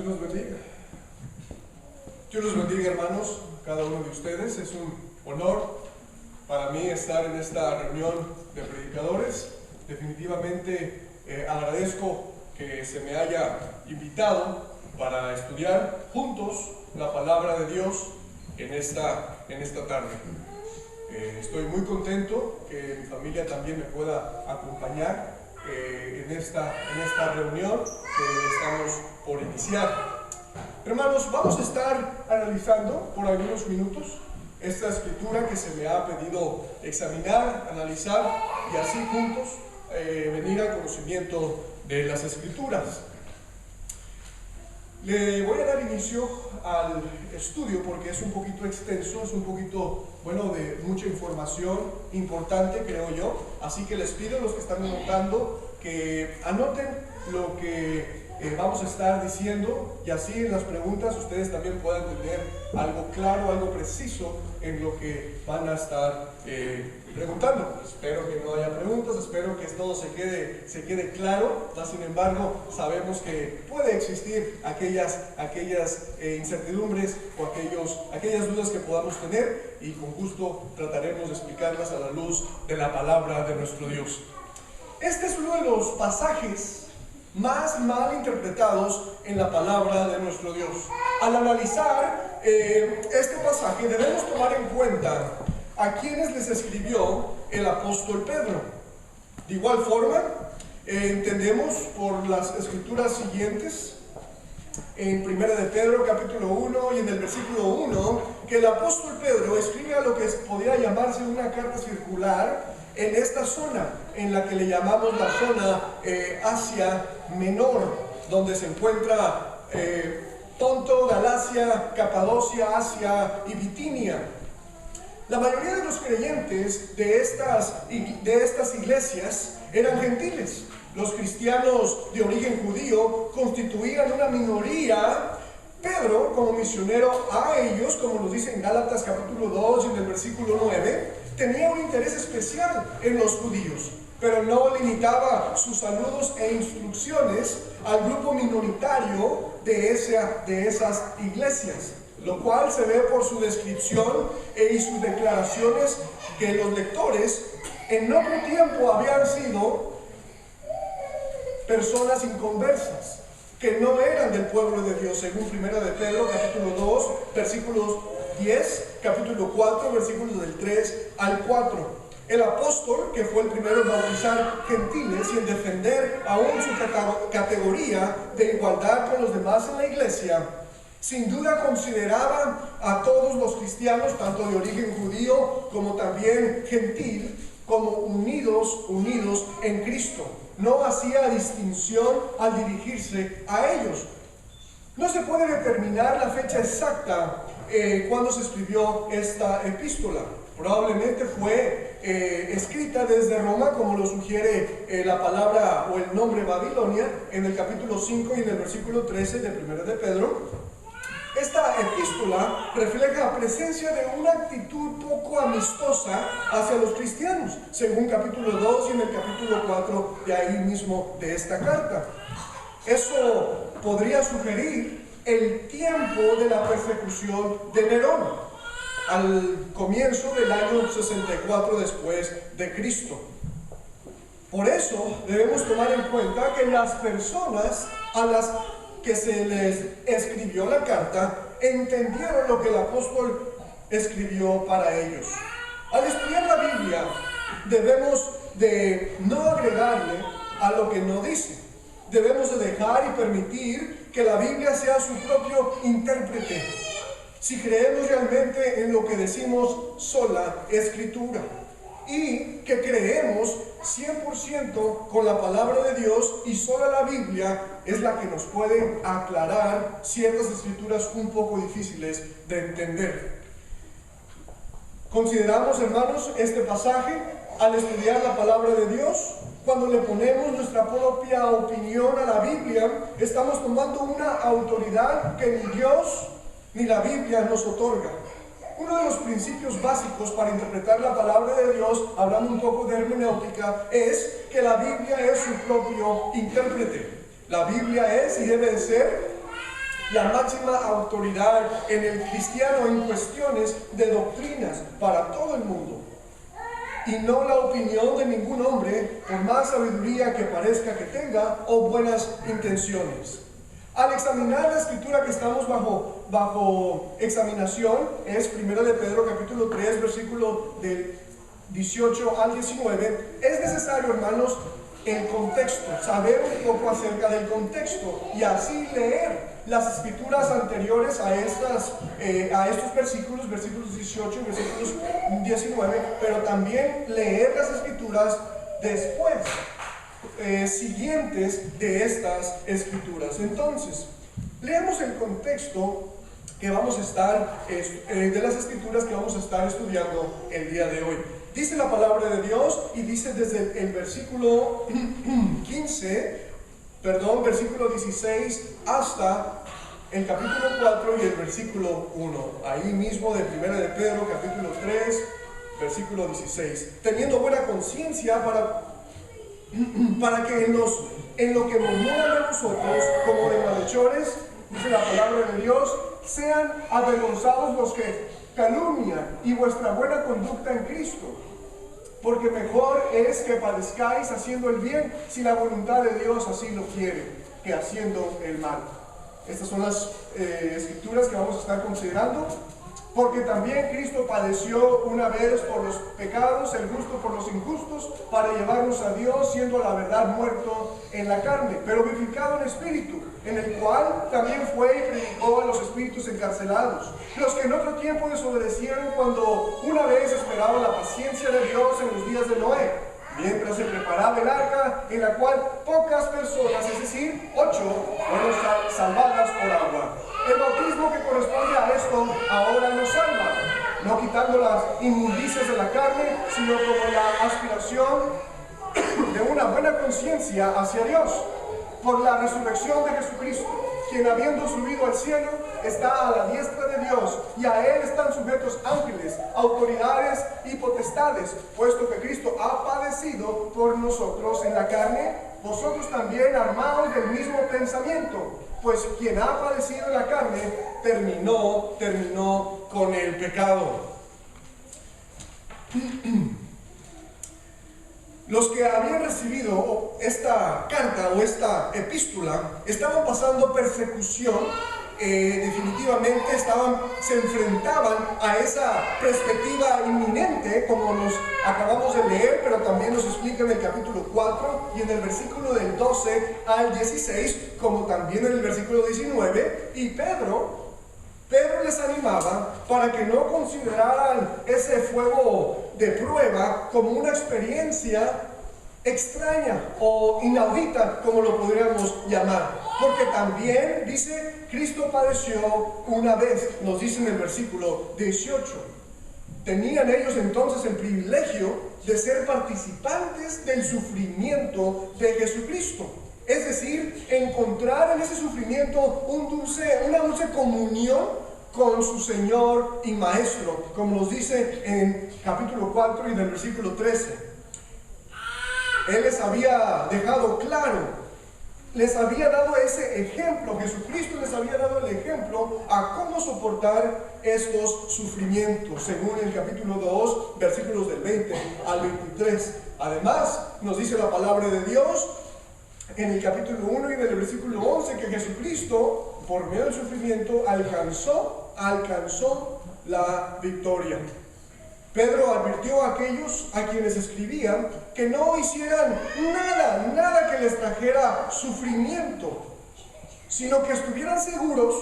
Dios los bendiga. Dios los bendiga, hermanos, cada uno de ustedes. Es un honor para mí estar en esta reunión de predicadores. Definitivamente agradezco que se me haya invitado para estudiar juntos la palabra de Dios en esta tarde. Estoy muy contento que mi familia también me pueda acompañar en esta reunión que estamos por iniciar. Hermanos, vamos a estar analizando por algunos minutos esta escritura que se me ha pedido examinar, analizar y así juntos venir al conocimiento de las escrituras. Le voy a dar inicio al estudio porque es un poquito extenso, es un poquito, de mucha información importante, creo yo. Así que les pido a los que están anotando que anoten lo que vamos a estar diciendo y así en las preguntas ustedes también puedan tener algo claro, algo preciso en lo que van a estar preguntando. Espero que no haya preguntas, espero que todo se quede claro. Sin embargo, sabemos que puede existir aquellas incertidumbres o aquellas dudas que podamos tener y con gusto trataremos de explicarlas a la luz de la palabra de nuestro Dios. Este es uno de los pasajes más mal interpretados en la palabra de nuestro Dios. Al analizar este pasaje debemos tomar en cuenta a quienes les escribió el apóstol Pedro. De igual forma, entendemos por las escrituras siguientes, en 1 de Pedro capítulo 1 y en el versículo 1, que el apóstol Pedro escribe a lo que podría llamarse una carta circular en esta zona, en la que le llamamos la zona Asia Menor, donde se encuentra Ponto, Galacia, Capadocia, Asia y Bitinia. La mayoría de los creyentes de estas iglesias eran gentiles. Los cristianos de origen judío constituían una minoría. Pedro, como misionero a ellos, como nos dice en Gálatas capítulo 2 y en el versículo 9, tenía un interés especial en los judíos, pero no limitaba sus saludos e instrucciones al grupo minoritario de esas iglesias, lo cual se ve por su descripción y sus declaraciones que los lectores en otro tiempo habían sido personas inconversas, que no eran del pueblo de Dios, según 1 de Pedro capítulo 2, versículos 10, capítulo 4, versículos del 3 al 4. El apóstol, que fue el primero en bautizar gentiles y en defender aún su categoría de igualdad con los demás en la iglesia, sin duda consideraba a todos los cristianos, tanto de origen judío como también gentil, como unidos en Cristo. No hacía distinción al dirigirse a ellos. No se puede determinar la fecha exacta cuando se escribió esta epístola. Probablemente fue escrita desde Roma, como lo sugiere la palabra o el nombre Babilonia en el capítulo 5 y en el versículo 13 de 1 de Pedro. Esta epístola refleja la presencia de una actitud poco amistosa hacia los cristianos, según capítulo 2 y en el capítulo 4 de ahí mismo de esta carta. Eso podría sugerir el tiempo de la persecución de Nerón, al comienzo del año 64 después de Cristo. Por eso debemos tomar en cuenta que las personas a las que se les escribió la carta entendieron lo que el apóstol escribió para ellos. Al estudiar la Biblia debemos de no agregarle a lo que no dice. Debemos de dejar y permitir que la Biblia sea su propio intérprete, si creemos realmente en lo que decimos sola escritura y que creemos 100% con la palabra de Dios, y sola la Biblia es la que nos puede aclarar ciertas escrituras un poco difíciles de entender. Consideramos, hermanos, este pasaje al estudiar la palabra de Dios. Cuando le ponemos nuestra propia opinión a la Biblia, estamos tomando una autoridad que ni Dios ni la Biblia nos otorga. Uno de los principios básicos para interpretar la palabra de Dios, hablando un poco de hermenéutica, es que la Biblia es su propio intérprete. La Biblia es y debe de ser la máxima autoridad en el cristiano en cuestiones de doctrinas para todo el mundo, y no la opinión de ningún hombre, por más sabiduría que parezca que tenga o buenas intenciones. Al examinar la escritura que estamos bajo examinación, es 1 de Pedro capítulo 3, versículo del 18 al 19, es necesario, hermanos, el contexto, saber un poco acerca del contexto y así leer las escrituras anteriores a estos versículos 18 y versículos 19, pero también leer las escrituras después, siguientes de estas escrituras. Entonces, leemos el contexto que vamos a estar, de las escrituras que vamos a estar estudiando el día de hoy. Dice la palabra de Dios y dice desde el versículo versículo 16 hasta el capítulo 4 y el versículo 1. Ahí mismo de 1 de Pedro, capítulo 3, versículo 16. Teniendo buena conciencia para que en lo que murmuran de nosotros, como de malhechores, dice la palabra de Dios, sean avergonzados los que calumnian y vuestra buena conducta en Cristo. Porque mejor es que padezcáis haciendo el bien, si la voluntad de Dios así lo quiere, que haciendo el mal. Estas son las escrituras que vamos a estar considerando. Porque también Cristo padeció una vez por los pecados, el justo por los injustos, para llevarnos a Dios, siendo a la verdad muerto en la carne, pero vivificado en espíritu, en el cual también fue y predicó a los espíritus encarcelados, los que en otro tiempo desobedecieron cuando una vez esperaban la paciencia de Dios en los días de Noé, mientras se preparaba el arca, en la cual pocas personas, es decir, 8, fueron salvadas por agua. El bautismo que corresponde a esto ahora nos salva, no quitando las inmundicias de la carne, sino como la aspiración de una buena conciencia hacia Dios, por la resurrección de Jesucristo, quien habiendo subido al cielo, está a la diestra de Dios, y a Él están sujetos ángeles, autoridades y potestades, puesto que Cristo ha padecido por nosotros en la carne, vosotros también armados del mismo pensamiento. Pues quien ha padecido en la carne, terminó con el pecado. Los que habían recibido esta carta o esta epístola estaban pasando persecución, definitivamente se enfrentaban a esa perspectiva inminente, como nos acabamos de leer, pero también nos explica en el capítulo 4 y en el versículo del 12 al 16, como también en el versículo 19, y Pedro les animaba para que no consideraran ese fuego de prueba como una experiencia extraña o inaudita, como lo podríamos llamar, porque también dice, Cristo padeció una vez, nos dice en el versículo 18. Tenían ellos entonces el privilegio de ser participantes del sufrimiento de Jesucristo, es decir, encontrar en ese sufrimiento una dulce comunión con su Señor y Maestro, como nos dice en capítulo 4 y del versículo 13. Él les había dejado claro, les había dado ese ejemplo, Jesucristo les había dado el ejemplo a cómo soportar estos sufrimientos, según el capítulo 2, versículos del 20 al 23. Además, nos dice la palabra de Dios en el capítulo 1 y del versículo 11 que Jesucristo, por medio del sufrimiento, alcanzó la victoria. Pedro advirtió a aquellos a quienes escribían que no hicieran nada que les trajera sufrimiento, sino que estuvieran seguros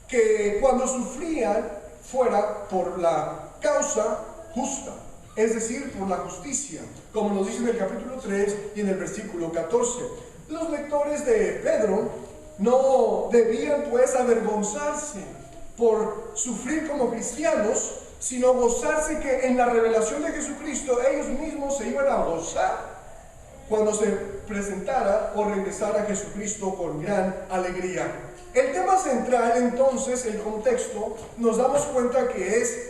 que cuando sufrían fuera por la causa justa, es decir, por la justicia, como nos dice en el capítulo 3 y en el versículo 14. Los lectores de Pedro no debían pues avergonzarse por sufrir como cristianos, sino gozarse que en la revelación de Jesucristo ellos mismos se iban a gozar cuando se presentara o regresara a Jesucristo con gran alegría. El tema central, entonces, el contexto, nos damos cuenta que es,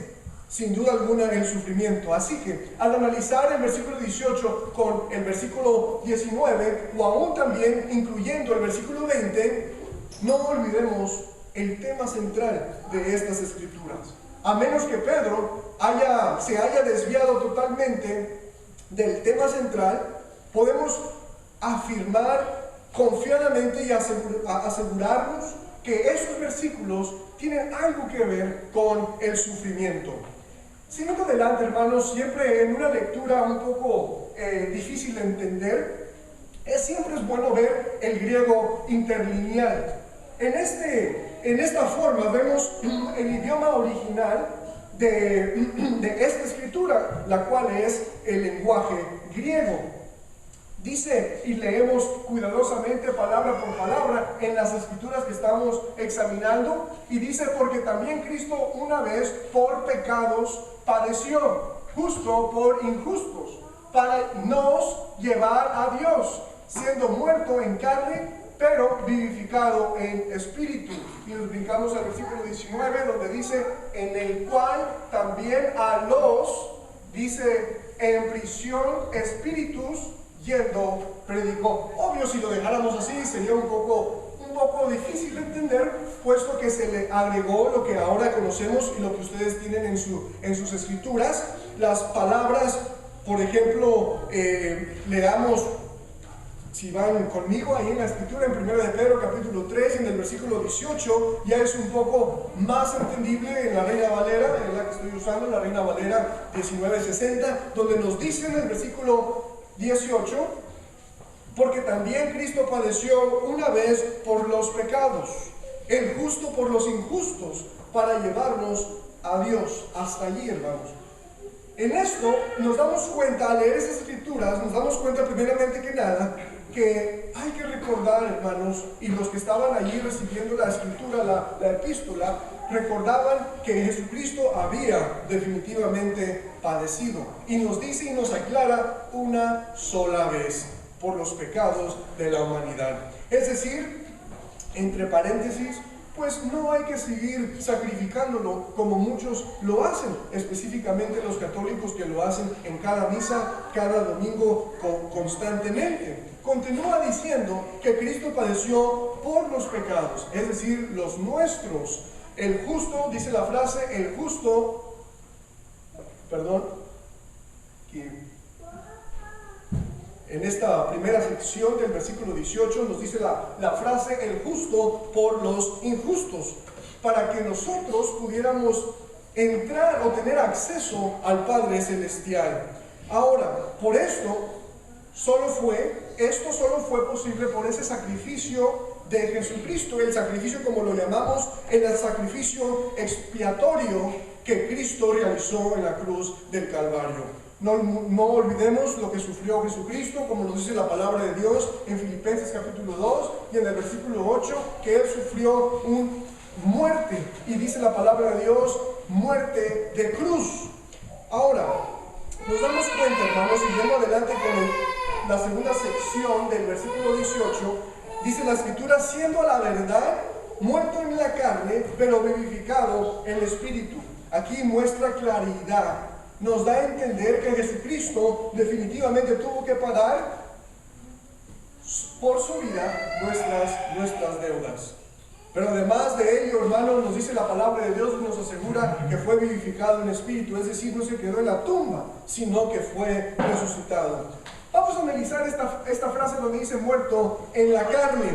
sin duda alguna, el sufrimiento. Así que, al analizar el versículo 18 con el versículo 19, o aún también incluyendo el versículo 20, no olvidemos el tema central de estas escrituras. A menos que Pedro se haya desviado totalmente del tema central, podemos afirmar confiadamente y asegurarnos que esos versículos tienen algo que ver con el sufrimiento. Siguiendo adelante, hermanos, siempre en una lectura un poco difícil de entender, siempre es bueno ver el griego interlineal. En esta forma vemos el idioma original de esta escritura, la cual es el lenguaje griego. Dice, y leemos cuidadosamente palabra por palabra en las escrituras que estamos examinando, y dice, porque también Cristo una vez por pecados padeció, justo por injustos, para nos llevar a Dios, siendo muerto en carne, pero vivificado en espíritu. Y nos brincamos al versículo 19, donde dice, en el cual también a los, dice, en prisión espíritus, yendo predicó. Obvio, si lo dejáramos así sería un poco difícil de entender, puesto que se le agregó lo que ahora conocemos y lo que ustedes tienen en sus escrituras. Las palabras, por ejemplo, leamos, si van conmigo ahí en la escritura, en 1 de Pedro capítulo 3, en el versículo 18, ya es un poco más entendible en la Reina Valera, en la que estoy usando, la Reina Valera 1960, donde nos dice en el versículo 18, porque también Cristo padeció una vez por los pecados, el justo por los injustos, para llevarnos a Dios. Hasta allí, hermanos. En esto nos damos cuenta, al leer esas escrituras, nos damos cuenta primeramente que nada, que hay que recordar, hermanos, y los que estaban allí recibiendo la escritura, la epístola, recordaban que Jesucristo había definitivamente padecido. Y nos dice y nos aclara una sola vez por los pecados de la humanidad. Es decir, entre paréntesis, pues no hay que seguir sacrificándolo como muchos lo hacen, específicamente los católicos que lo hacen en cada misa, cada domingo constantemente. Continúa diciendo que Cristo padeció por los pecados, es decir, los nuestros. El justo, dice la frase, el justo, en esta primera sección del versículo 18 nos dice la frase, el justo por los injustos, para que nosotros pudiéramos entrar o tener acceso al Padre Celestial. Ahora, por esto solo fue posible por ese sacrificio de Jesucristo, el sacrificio, como lo llamamos, el sacrificio expiatorio que Cristo realizó en la cruz del Calvario. No olvidemos lo que sufrió Jesucristo, como nos dice la palabra de Dios en Filipenses capítulo 2 y en el versículo 8, que Él sufrió muerte, y dice la palabra de Dios, muerte de cruz. Ahora, nos damos cuenta, hermanos, siguiendo adelante con la segunda sección del versículo 18, dice la escritura, siendo a la verdad muerto en la carne, pero vivificado en el espíritu. Aquí muestra claridad, nos da a entender que Jesucristo definitivamente tuvo que pagar por su vida nuestras deudas. Pero además de ello, hermanos, nos dice la palabra de Dios y nos asegura que fue vivificado en espíritu, es decir, no se quedó en la tumba, sino que fue resucitado. Vamos a analizar esta frase donde dice muerto en la carne.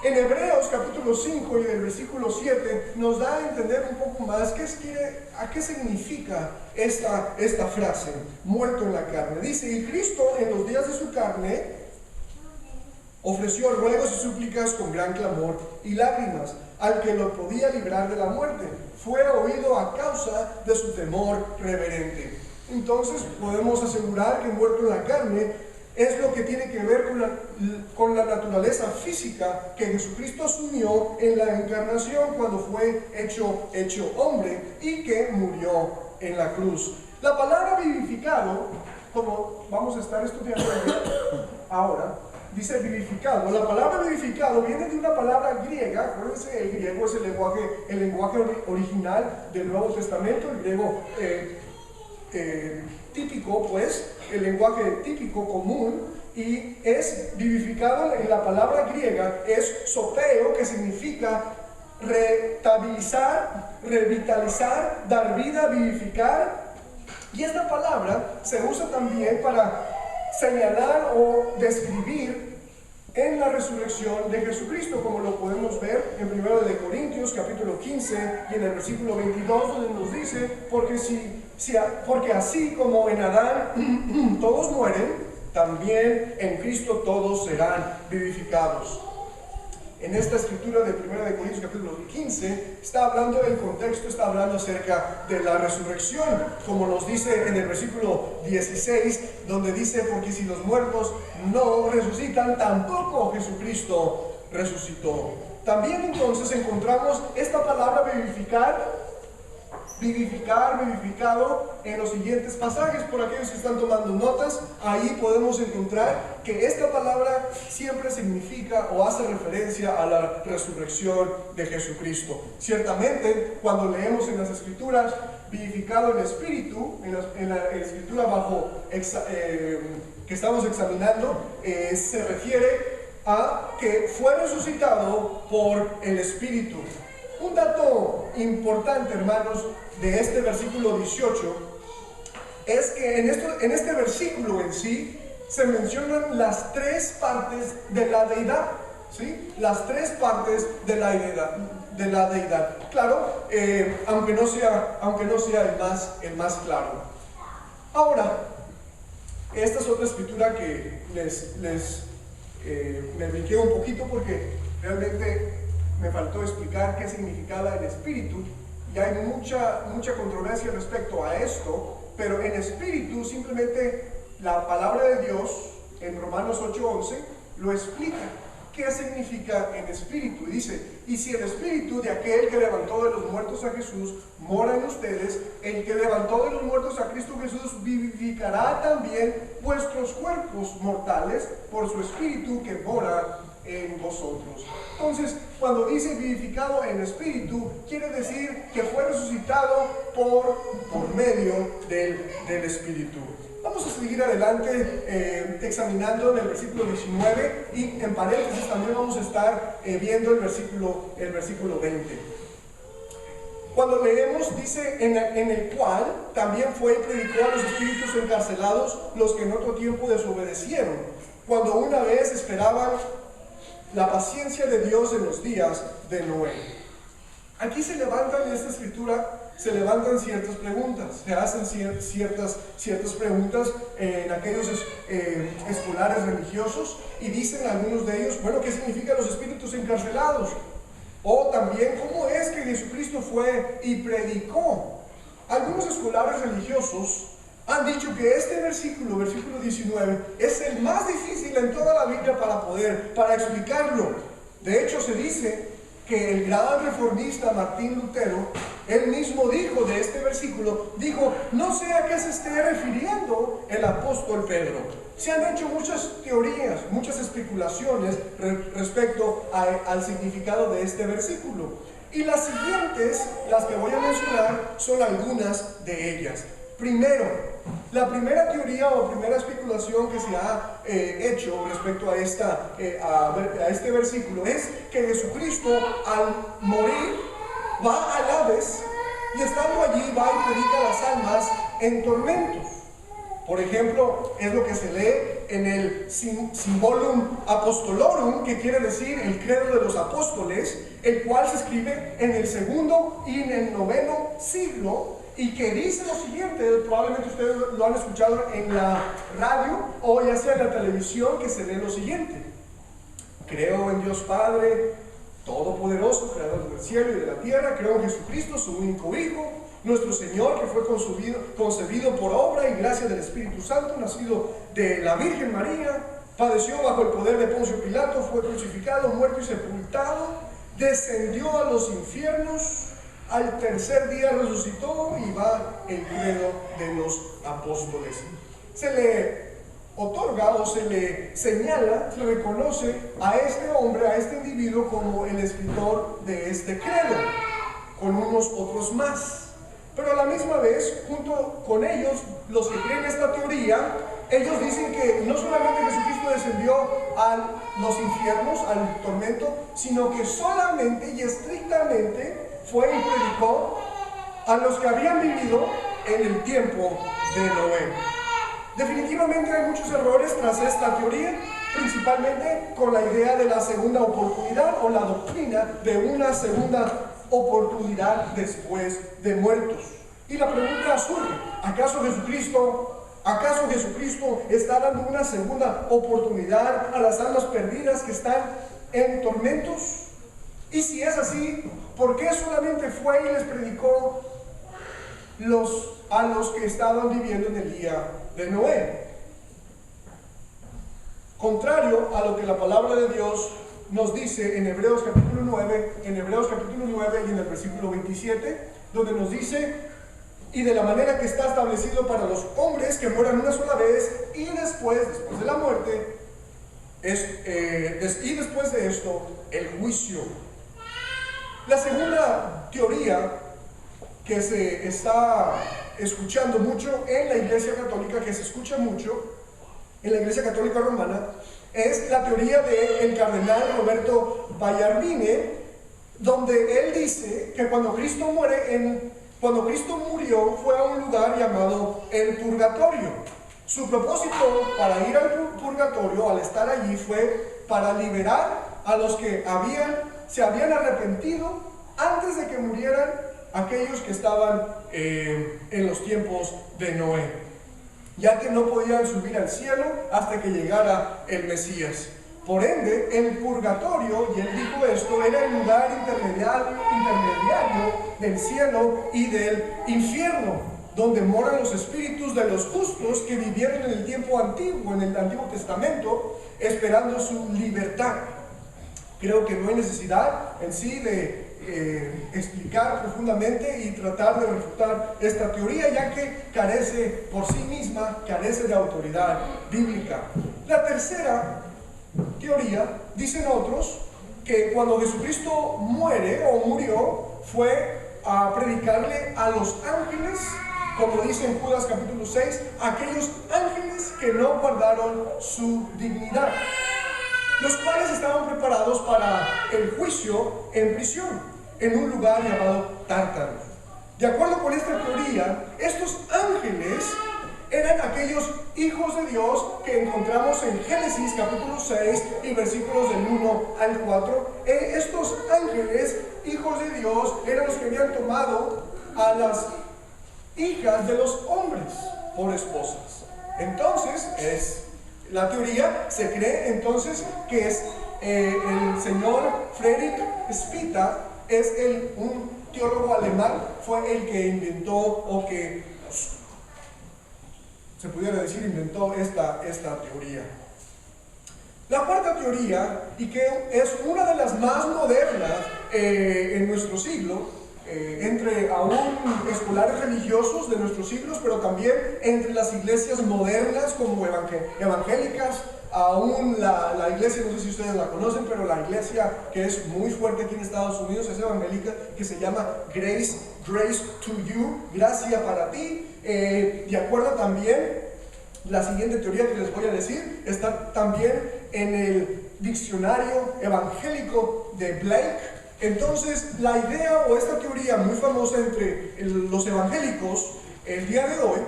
En Hebreos capítulo 5 y del versículo 7 nos da a entender un poco más a qué significa esta frase, muerto en la carne. Dice, y Cristo en los días de su carne ofreció ruegos y súplicas con gran clamor y lágrimas al que lo podía librar de la muerte. Fue oído a causa de su temor reverente. Entonces podemos asegurar que muerto en la carne es lo que tiene que ver con la naturaleza física que Jesucristo asumió en la encarnación cuando fue hecho hombre y que murió en la cruz. La palabra vivificado, como vamos a estar estudiando ahora, dice vivificado. La palabra vivificado viene de una palabra griega. Acuérdense, el griego es el lenguaje original del Nuevo Testamento, el griego típico, pues, el lenguaje típico común, y es vivificado en la palabra griega, es sopeo, que significa retabilizar, revitalizar, dar vida, vivificar. Y esta palabra se usa también para señalar o describir en la resurrección de Jesucristo, como lo podemos ver en 1 de Corintios capítulo 15 y en el versículo 22, donde nos dice: porque así como en Adán todos mueren, también en Cristo todos serán vivificados. En esta escritura de 1 de Corintios capítulo 15 está hablando del contexto, está hablando acerca de la resurrección, como nos dice en el versículo 16, donde dice: porque si los muertos no resucitan, tampoco Jesucristo resucitó. También entonces encontramos esta palabra vivificado en los siguientes pasajes. Por aquellos que están tomando notas, ahí podemos encontrar que esta palabra siempre significa o hace referencia a la resurrección de Jesucristo. Ciertamente, cuando leemos en las Escrituras vivificado en espíritu, en la escritura que estamos examinando, se refiere a que fue resucitado por el Espíritu. Un dato importante, hermanos, de este versículo 18 es que en este versículo en sí se mencionan las tres partes de la deidad, ¿sí? Las tres partes de la deidad. Claro, aunque no sea el más claro. Ahora, esta es otra escritura que me brinqué un poquito porque realmente me faltó explicar qué significaba el espíritu, y hay mucha controversia respecto a esto, pero en espíritu simplemente la palabra de Dios en Romanos 8:11 lo explica. ¿Qué significa en espíritu? Y dice: y si el espíritu de aquel que levantó de los muertos a Jesús mora en ustedes, el que levantó de los muertos a Cristo Jesús vivificará también vuestros cuerpos mortales por su espíritu que mora en vosotros. Entonces, cuando dice vivificado en espíritu, quiere decir que fue resucitado por medio del espíritu. Vamos a seguir adelante examinando en el versículo 19, y en paréntesis también vamos a estar viendo el versículo 20. Cuando leemos, dice: en el cual también fue y predicó a los espíritus encarcelados, los que en otro tiempo desobedecieron, cuando una vez esperaban la paciencia de Dios en los días de Noé. Aquí en esta escritura se levantan ciertas preguntas, se hacen ciertas preguntas en aquellos escolares religiosos, y dicen algunos de ellos: bueno, ¿qué significan los espíritus encarcelados? O también, ¿cómo es que Jesucristo fue y predicó? Algunos escolares religiosos han dicho que este versículo 19, es el más difícil en toda la Biblia para explicarlo. De hecho, se dice que el gran reformista Martín Lutero, él mismo dijo de este versículo, no sé a qué se esté refiriendo el apóstol Pedro. Se han hecho muchas teorías, muchas especulaciones respecto al significado de este versículo. Y las siguientes, las que voy a mencionar, son algunas de ellas. Primero, la primera teoría o primera especulación que se ha hecho respecto a este versículo es que Jesucristo, al morir, va al Hades, y estando allí va y predica a las almas en tormentos. Por ejemplo, es lo que se lee en el Symbolum Apostolorum, que quiere decir el credo de los apóstoles, el cual se escribe en el 2 y en el 9 siglo, y que dice lo siguiente. Probablemente ustedes lo han escuchado en la radio o ya sea en la televisión, que se lee lo siguiente: creo en Dios Padre Todopoderoso, creador del cielo y de la tierra, creo en Jesucristo, su único Hijo, nuestro Señor, que fue concebido por obra y gracia del Espíritu Santo, nacido de la Virgen María, padeció bajo el poder de Poncio Pilato, fue crucificado, muerto y sepultado, descendió a los infiernos, al tercer día resucitó, y va el credo de los apóstoles. Se le otorga o se le señala, se le reconoce a este hombre, a este individuo, como el escritor de este credo, con unos otros más. Pero a la misma vez, junto con ellos, los que creen esta teoría, Ellos dicen que no solamente Jesucristo descendió a los infiernos, al tormento, sino que solamente y estrictamente fue y predicó a los que habían vivido en el tiempo de Noé. Definitivamente hay muchos errores tras esta teoría, principalmente con la idea de la segunda oportunidad o la doctrina de una segunda oportunidad después de muertos. Y la pregunta surge, ¿acaso Jesucristo está dando una segunda oportunidad a las almas perdidas que están en tormentos? Y si es así, ¿por qué solamente fue y les predicó a los que estaban viviendo en el día de Noé? Contrario a lo que la palabra de Dios nos dice en Hebreos capítulo 9 y en el versículo 27, donde nos dice: y de la manera que está establecido para los hombres que mueran una sola vez, y después de la muerte, y después de esto, el juicio. La segunda teoría que se está escuchando mucho en la Iglesia Católica, que se escucha mucho en la Iglesia Católica Romana, es la teoría del cardenal Roberto Ballardini, donde él dice que cuando Cristo murió fue a un lugar llamado el purgatorio. Su propósito para ir al purgatorio, al estar allí, fue para liberar a los que se habían arrepentido antes de que murieran aquellos que estaban en los tiempos de Noé, ya que no podían subir al cielo hasta que llegara el Mesías. Por ende, el purgatorio, y él dijo esto, era el lugar intermediario del cielo y del infierno, donde moran los espíritus de los justos que vivieron en el tiempo antiguo, en el Antiguo Testamento, esperando su libertad. Creo que no hay necesidad en sí de explicar profundamente y tratar de refutar esta teoría, ya que carece por sí misma, carece de autoridad bíblica. La tercera teoría, dicen otros, que cuando Jesucristo murió, fue a predicarle a los ángeles, como dice en Judas capítulo 6, aquellos ángeles que no guardaron su dignidad, los cuales estaban preparados para el juicio en prisión, en un lugar llamado Tártaro. De acuerdo con esta teoría, estos ángeles eran aquellos hijos de Dios que encontramos en Génesis capítulo 6 y versículos del 1 al 4. Estos ángeles, hijos de Dios, eran los que habían tomado a las hijas de los hombres por esposas. Entonces, la teoría se cree entonces que es el señor Friedrich Spita, es un teólogo alemán, fue el que inventó, o que se pudiera decir inventó esta teoría. La cuarta teoría, y que es una de las más modernas en nuestro siglo, entre aún escolares religiosos de nuestros siglos, pero también entre las iglesias modernas como evangélicas, aún la iglesia, no sé si ustedes la conocen, pero la iglesia que es muy fuerte aquí en Estados Unidos es evangélica, que se llama Grace to You, gracia para ti. De acuerdo también, la siguiente teoría que les voy a decir está también en el diccionario evangélico de Blake. Entonces, la idea o esta teoría muy famosa entre los evangélicos el día de hoy,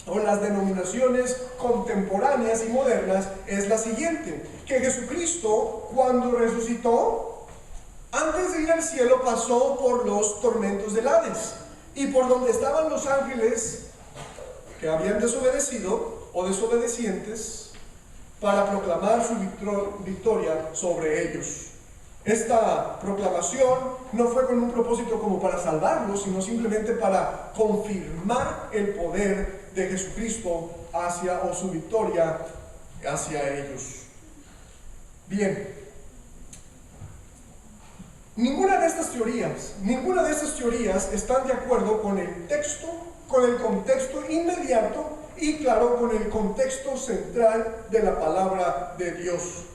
o las denominaciones contemporáneas y modernas, es la siguiente: que Jesucristo, cuando resucitó, antes de ir al cielo, pasó por los tormentos del Hades, y por donde estaban los ángeles que habían desobedecido o desobedecientes, para proclamar su victoria sobre ellos. Esta proclamación no fue con un propósito como para salvarlos, sino simplemente para confirmar el poder de Jesucristo o su victoria hacia ellos. Bien, ninguna de estas teorías están de acuerdo con el texto, con el contexto inmediato y, claro, con el contexto central de la palabra de Dios.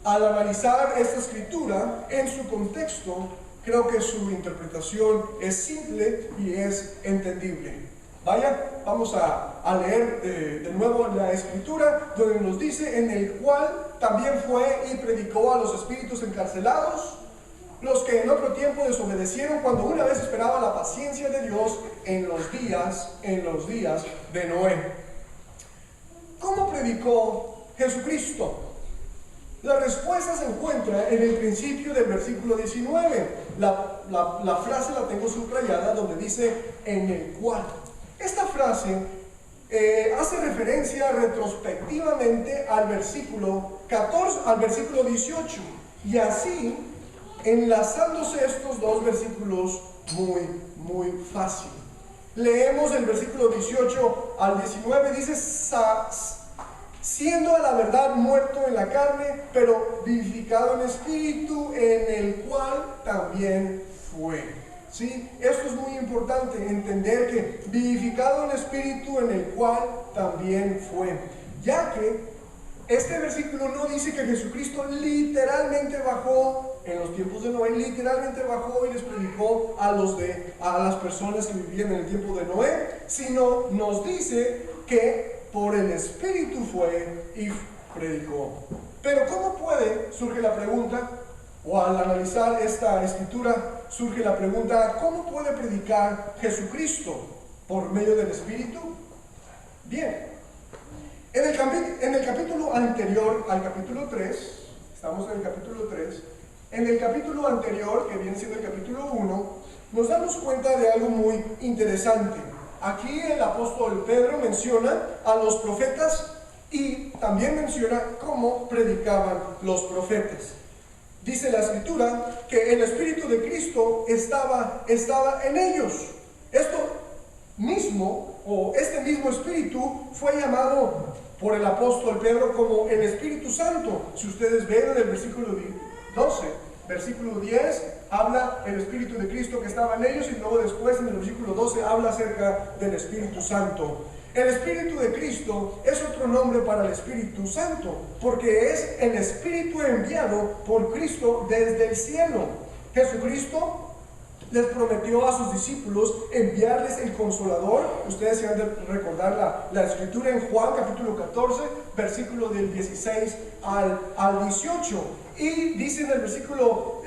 Al analizar esta escritura en su contexto, creo que su interpretación es simple y es entendible. Vaya, vamos a leer de nuevo la escritura, donde nos dice: en el cual también fue y predicó a los espíritus encarcelados, los que en otro tiempo desobedecieron, cuando una vez esperaba la paciencia de Dios en los días de Noé. ¿Cómo predicó Jesucristo? La respuesta se encuentra en el principio del versículo 19. La frase la tengo subrayada, donde dice en el cual. Esta frase hace referencia retrospectivamente al versículo 14, al versículo 18, y así enlazándose estos dos versículos muy fácil. Leemos el versículo 18 al 19, dice: siendo a la verdad muerto en la carne, pero vivificado en espíritu, en el cual también fue. ¿Sí? Esto es muy importante, entender que vivificado en espíritu, en el cual también fue, ya que este versículo no dice que Jesucristo literalmente bajó en los tiempos de Noé, literalmente bajó y les predicó a las personas que vivían en el tiempo de Noé, sino nos dice que por el Espíritu fue y predicó. Pero ¿cómo surge la pregunta, o al analizar esta escritura, surge la pregunta: ¿cómo puede predicar Jesucristo? ¿Por medio del Espíritu? Bien, en el capítulo anterior al capítulo 3, estamos en el capítulo 3, en el capítulo anterior, que viene siendo el capítulo 1, nos damos cuenta de algo muy interesante. Aquí el apóstol Pedro menciona a los profetas y también menciona cómo predicaban los profetas. Dice la escritura que el Espíritu de Cristo estaba en ellos. Esto mismo, o este mismo Espíritu, fue llamado por el apóstol Pedro como el Espíritu Santo. Si ustedes ven en el versículo 12, versículo 10, habla el Espíritu de Cristo que estaba en ellos, y luego después en el versículo 12 habla acerca del Espíritu Santo. El Espíritu de Cristo es otro nombre para el Espíritu Santo, porque es el Espíritu enviado por Cristo desde el cielo. Jesucristo les prometió a sus discípulos enviarles el Consolador. Ustedes se han de recordar la escritura en Juan capítulo 14, versículo del 16 al 18. Y dice en el versículo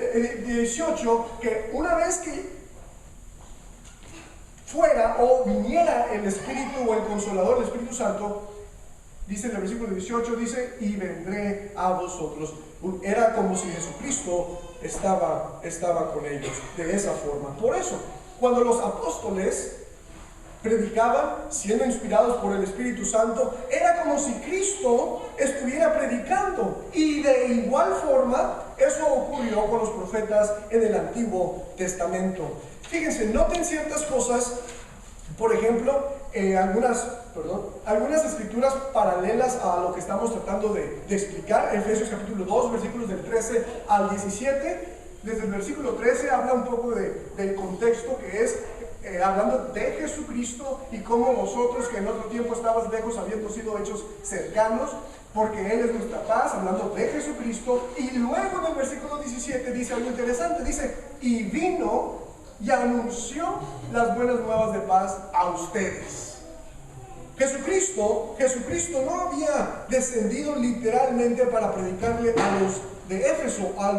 18 que una vez que fuera o viniera el Espíritu o el Consolador, el Espíritu Santo, dice en el versículo 18, dice: y vendré a vosotros. Era como si Jesucristo estaba con ellos de esa forma. Por eso, cuando los apóstoles predicaban siendo inspirados por el Espíritu Santo, era como si Cristo estuviera predicando. Y de igual forma, eso ocurrió con los profetas en el Antiguo Testamento. Fíjense, noten ciertas cosas. Por ejemplo, algunas escrituras paralelas a lo que estamos tratando de explicar. Efesios capítulo 2, versículos del 13 al 17. Desde el versículo 13 habla un poco del contexto, que es hablando de Jesucristo y cómo vosotros, que en otro tiempo estabas lejos, habiendo sido hechos cercanos, porque Él es nuestra paz, hablando de Jesucristo. Y luego en el versículo 17 dice algo interesante, dice: y vino y anunció las buenas nuevas de paz a ustedes. Jesucristo no había descendido literalmente para predicarle a los de Éfeso, a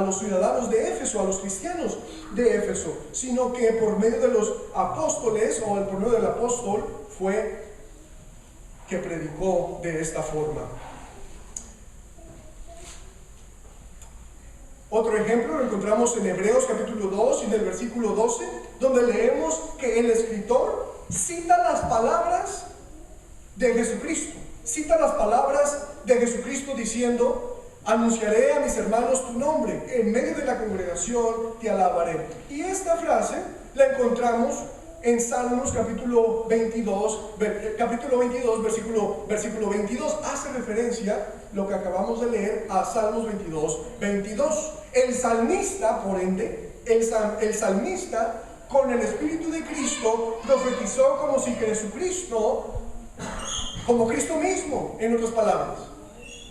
los ciudadanos de Éfeso, a los cristianos de Éfeso, sino que por medio de los apóstoles, o por medio del apóstol, fue que predicó de esta forma. Otro ejemplo lo encontramos en Hebreos capítulo 2 y en el versículo 12, donde leemos que el escritor cita las palabras de Jesucristo. Cita las palabras de Jesucristo diciendo: anunciaré a mis hermanos tu nombre, en medio de la congregación te alabaré. Y esta frase la encontramos en Salmos capítulo 22, versículo 22. Hace referencia, lo que acabamos de leer, a Salmos 22. El salmista, por ende, el salmista, con el Espíritu de Cristo, profetizó como si Jesucristo, como Cristo mismo, en otras palabras.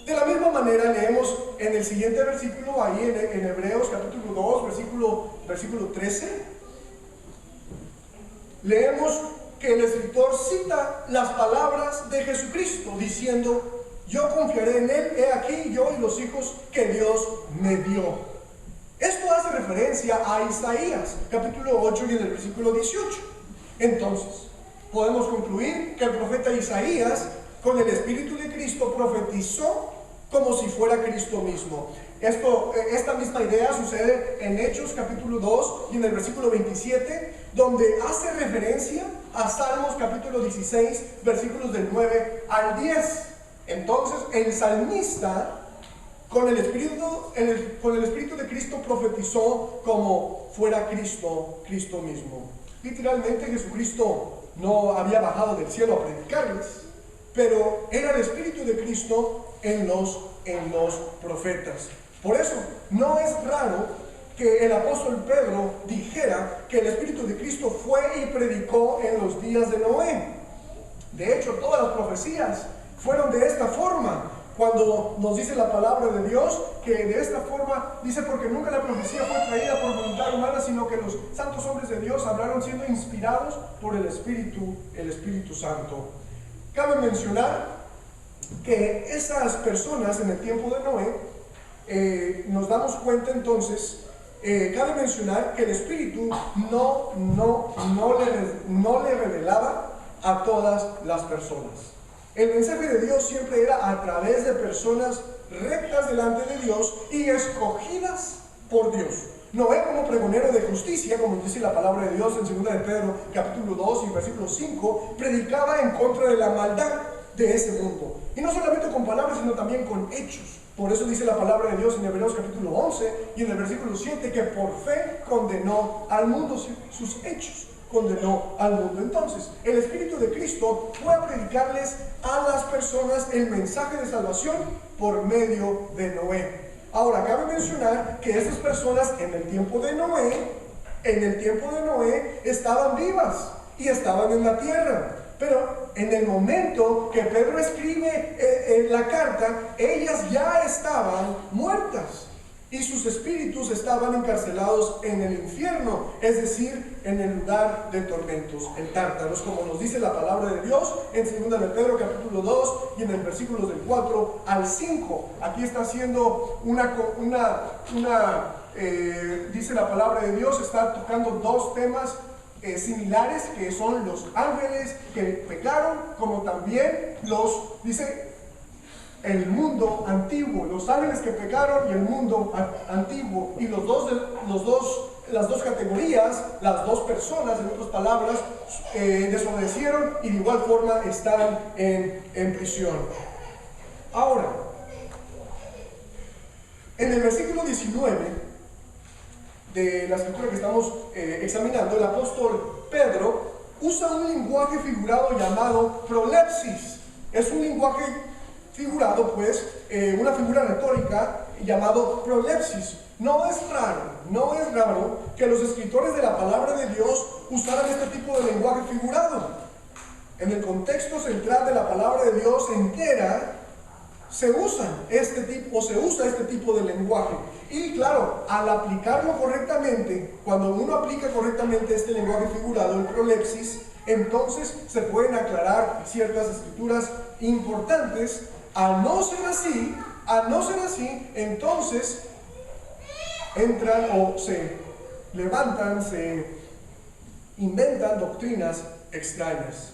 De la misma manera leemos en el siguiente versículo, ahí en Hebreos capítulo 2, versículo 13, leemos que el escritor cita las palabras de Jesucristo diciendo: yo confiaré en Él, he aquí yo y los hijos que Dios me dio. Esto hace referencia a Isaías, capítulo 8 y en el versículo 18. Entonces, podemos concluir que el profeta Isaías, con el Espíritu de Cristo, profetizó como si fuera Cristo mismo. Esta misma idea sucede en Hechos capítulo 2 y en el versículo 27, donde hace referencia a Salmos capítulo 16, versículos del 9 al 10. Entonces, el salmista, con el Espíritu de Cristo, profetizó como fuera Cristo mismo. Literalmente, Jesucristo no había bajado del cielo a predicarles, pero era el Espíritu de Cristo en los profetas. Por eso, no es raro que el apóstol Pedro dijera que el Espíritu de Cristo fue y predicó en los días de Noé. De hecho, todas las profecías fueron de esta forma. Cuando nos dice la palabra de Dios, que de esta forma, dice: porque nunca la profecía fue traída por voluntad humana, sino que los santos hombres de Dios hablaron siendo inspirados por el Espíritu Santo. Cabe mencionar que esas personas en el tiempo de Noé, nos damos cuenta entonces, cabe mencionar que el Espíritu no le revelaba a todas las personas. El mensaje de Dios siempre era a través de personas rectas delante de Dios y escogidas por Dios. Noé, como pregonero de justicia, como dice la palabra de Dios en 2 de Pedro capítulo 2 y versículo 5, predicaba en contra de la maldad de ese mundo. Y no solamente con palabras, sino también con hechos. Por eso dice la palabra de Dios en Hebreos capítulo 11 y en el versículo 7 que por fe condenó al mundo, sus hechos condenó al mundo. Entonces, el Espíritu de Cristo fue a predicarles a las personas el mensaje de salvación por medio de Noé. Ahora, cabe mencionar que estas personas en el tiempo de Noé estaban vivas y estaban en la tierra. Pero en el momento que Pedro escribe la carta, ellas ya estaban muertas y sus espíritus estaban encarcelados en el infierno, es decir, en el lugar de tormentos, en Tártaros, como nos dice la palabra de Dios en 2 de Pedro capítulo 2 y en el versículo del 4 al 5. Aquí está haciendo dice la palabra de Dios, está tocando dos temas similares, que son los ángeles que pecaron, como también dice el mundo antiguo, los ángeles que pecaron y el mundo antiguo, y las dos categorías, las dos personas, en otras palabras, desobedecieron y de igual forma están en prisión. Ahora, en el versículo 19 de la escritura que estamos examinando, el apóstol Pedro usa un lenguaje figurado llamado prolepsis. Es un lenguaje figurado, pues, una figura retórica llamado prolepsis. No es raro que los escritores de la palabra de Dios usaran este tipo de lenguaje figurado. En el contexto central de la palabra de Dios entera, se usa este tipo de lenguaje. Y claro, al aplicarlo correctamente, cuando uno aplica correctamente este lenguaje figurado, el prolepsis, entonces se pueden aclarar ciertas escrituras importantes. A no ser así, entonces entran o se levantan, se inventan doctrinas extrañas.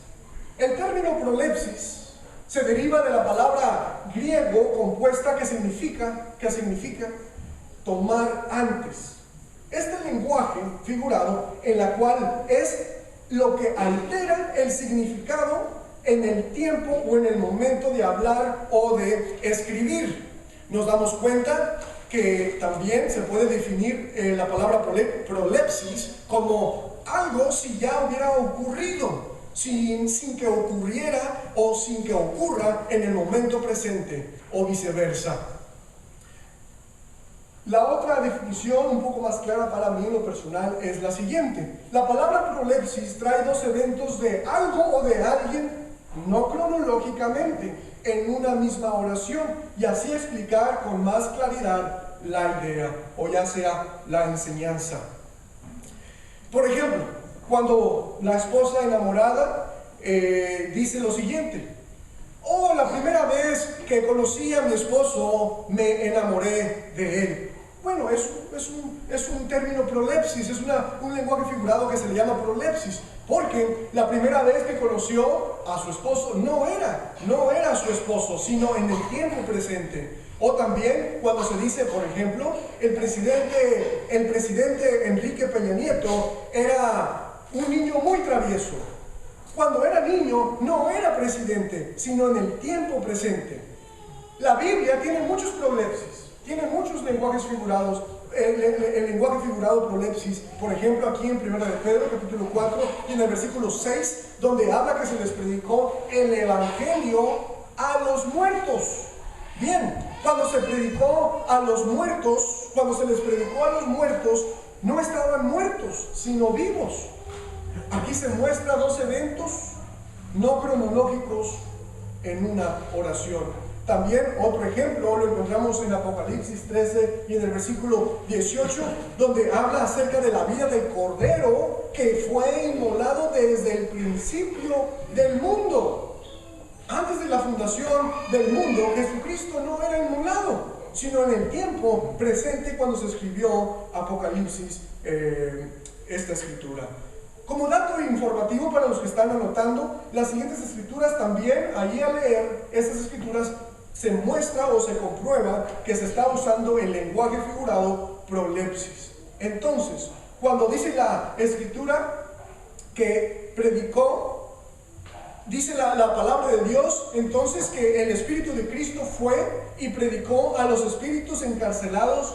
El término prolepsis se deriva de la palabra griego compuesta que significa tomar antes. Este lenguaje figurado, en la cual es lo que altera el significado en el tiempo o en el momento de hablar o de escribir. Nos damos cuenta que también se puede definir la palabra prolepsis como algo si ya hubiera ocurrido, sin que ocurriera o sin que ocurra en el momento presente o viceversa. La otra definición, un poco más clara para mí en lo personal, es la siguiente. La palabra prolepsis trae dos eventos de algo o de alguien, no cronológicamente, en una misma oración, y así explicar con más claridad la idea, o ya sea la enseñanza. Por ejemplo, cuando la esposa enamorada dice lo siguiente: oh, la primera vez que conocí a mi esposo me enamoré de él. Bueno, es un término prolepsis, es un lenguaje figurado que se le llama prolepsis, porque la primera vez que conoció a su esposo no era su esposo, sino en el tiempo presente. O también cuando se dice, por ejemplo, el presidente Enrique Peña Nieto era un niño muy travieso. Cuando era niño no era presidente, sino en el tiempo presente. La Biblia tiene muchos prolepsis, tiene muchos lenguajes figurados. El lenguaje figurado prolepsis, por ejemplo, aquí en 1 de Pedro, capítulo 4, y en el versículo 6, donde habla que se les predicó el evangelio a los muertos. Bien, cuando se predicó a los muertos, cuando se les predicó a los muertos, no estaban muertos, sino vivos. Aquí se muestra dos eventos no cronológicos en una oración. También otro ejemplo lo encontramos en Apocalipsis 13 y en el versículo 18, donde habla acerca de la vida del Cordero que fue inmolado desde el principio del mundo. Antes de la fundación del mundo, Jesucristo no era inmolado, sino en el tiempo presente cuando se escribió Apocalipsis, esta escritura. Como dato informativo para los que están anotando, las siguientes escrituras también, allí al leer estas escrituras, se muestra o se comprueba que se está usando el lenguaje figurado prolepsis. Entonces, cuando dice la escritura que predicó, dice la palabra de Dios, entonces que el Espíritu de Cristo fue y predicó a los espíritus encarcelados.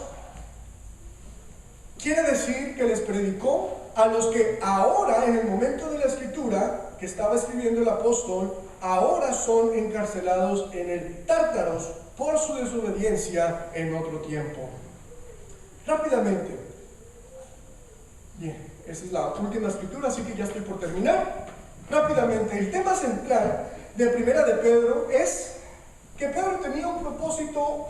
Quiere decir que les predicó a los que ahora, en el momento de la escritura que estaba escribiendo el apóstol, ahora son encarcelados en el Tártaros por su desobediencia en otro tiempo. Rápidamente. Bien, esa es la última escritura, así que ya estoy por terminar. Rápidamente, el tema central de Primera de Pedro es que Pedro tenía un propósito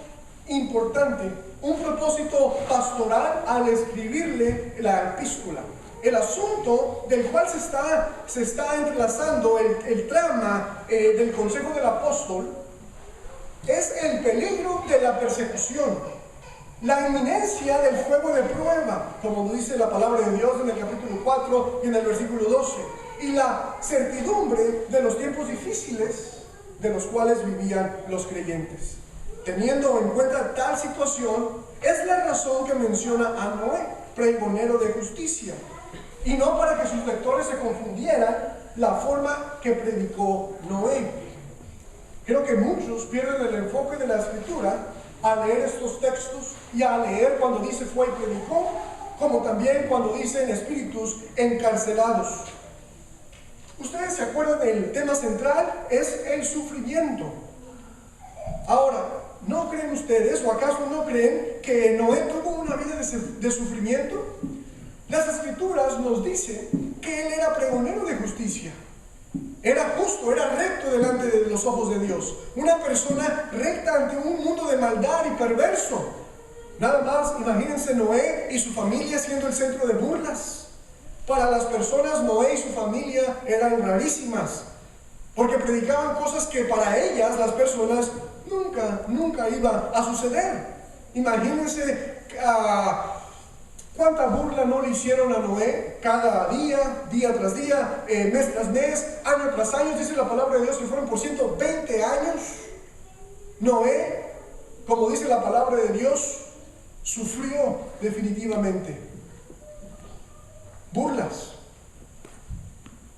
importante, un propósito pastoral al escribirle la epístola. El asunto del cual se está entrelazando el trama del consejo del apóstol es el peligro de la persecución, la inminencia del fuego de prueba, como dice la palabra de Dios en el capítulo 4 y en el versículo 12, y la certidumbre de los tiempos difíciles de los cuales vivían los creyentes. Teniendo en cuenta tal situación, es la razón que menciona a Noé, pregonero de justicia, y no para que sus lectores se confundieran la forma que predicó Noé. Creo que muchos pierden el enfoque de la escritura al leer estos textos y a leer cuando dice fue y predicó, como también cuando dicen espíritus encarcelados. Ustedes se acuerdan del tema central, es el sufrimiento. Ahora, ¿no creen ustedes, o acaso no creen, que Noé tuvo una vida de sufrimiento? Las escrituras nos dicen que él era pregonero de justicia. Era justo, era recto delante de los ojos de Dios. Una persona recta ante un mundo de maldad y perverso. Nada más, imagínense Noé y su familia siendo el centro de burlas. Para las personas, Noé y su familia eran rarísimas, porque predicaban cosas que para ellas, las personas, nunca iba a suceder. Imagínense cuánta burla no le hicieron a Noé cada día tras día, mes tras mes, año tras año. Dice la palabra de Dios que fueron por 120 años. Noé, como dice la palabra de Dios, sufrió definitivamente. Burlas,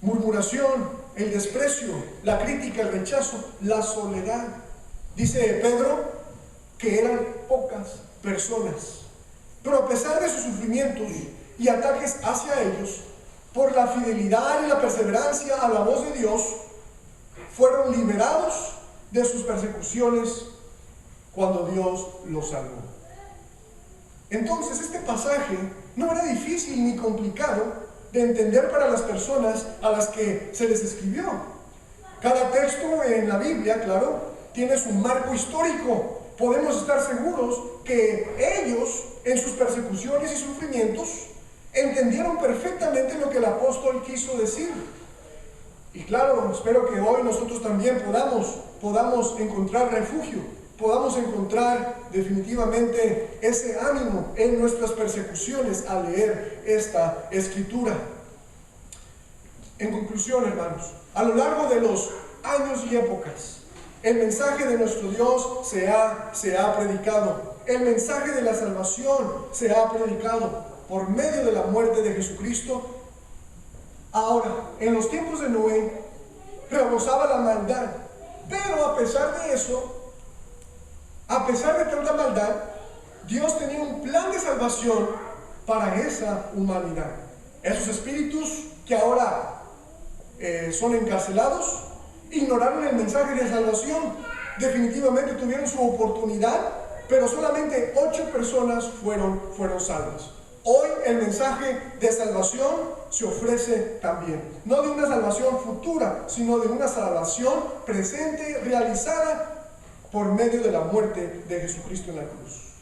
murmuración, el desprecio, la crítica, el rechazo, la soledad. Dice Pedro que eran pocas personas, pero a pesar de sus sufrimientos y ataques hacia ellos, por la fidelidad y la perseverancia a la voz de Dios, fueron liberados de sus persecuciones cuando Dios los salvó. Entonces, este pasaje no era difícil ni complicado de entender para las personas a las que se les escribió. Cada texto en la Biblia, claro, tiene su marco histórico. Podemos estar seguros que ellos, en sus persecuciones y sufrimientos, entendieron perfectamente lo que el apóstol quiso decir. Y claro, espero que hoy nosotros también podamos encontrar refugio, podamos encontrar definitivamente ese ánimo en nuestras persecuciones al leer esta escritura. En conclusión, hermanos, a lo largo de los años y épocas, el mensaje de nuestro Dios se ha predicado. El mensaje de la salvación se ha predicado por medio de la muerte de Jesucristo. Ahora, en los tiempos de Noé, rebosaba la maldad. Pero a pesar de eso, a pesar de tanta maldad, Dios tenía un plan de salvación para esa humanidad. Esos espíritus que ahora son encarcelados, ignoraron el mensaje de salvación. Definitivamente tuvieron su oportunidad, pero solamente 8 personas fueron salvas. Hoy el mensaje de salvación se ofrece también, no de una salvación futura, sino de una salvación presente, realizada por medio de la muerte de Jesucristo en la cruz.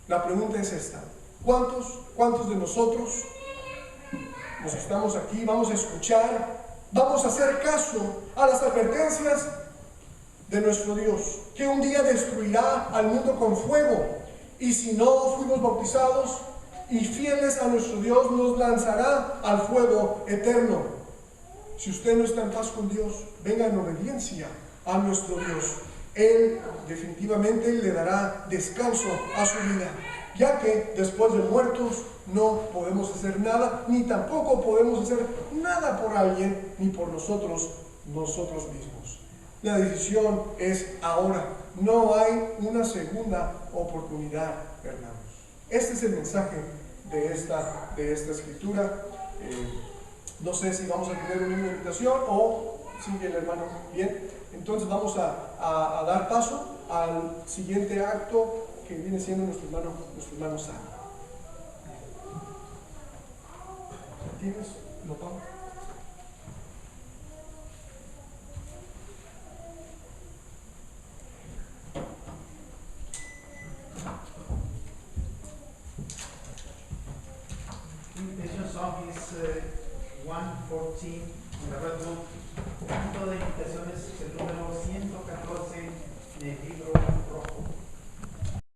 La pregunta es esta: ¿cuántos de nosotros nos estamos aquí, vamos a escuchar, vamos a hacer caso a las advertencias de nuestro Dios, que un día destruirá al mundo con fuego, y si no fuimos bautizados y fieles a nuestro Dios, nos lanzará al fuego eterno? Si usted no está en paz con Dios, venga en obediencia a nuestro Dios. Él definitivamente le dará descanso a su vida, ya que después de muertos no podemos hacer nada, ni tampoco podemos hacer nada por alguien, ni por nosotros mismos. La decisión es ahora. No hay una segunda oportunidad, hermanos. Este es el mensaje de esta escritura. No sé si vamos a tener una invitación o sigue el hermano. Bien, entonces vamos a dar paso al siguiente acto, que viene siendo nuestro hermano Sam. ¿Tienes? ¿Lo tomo? Invitation song is 114 en la Red Book. El punto de invitación es el número 114 en el libro rojo.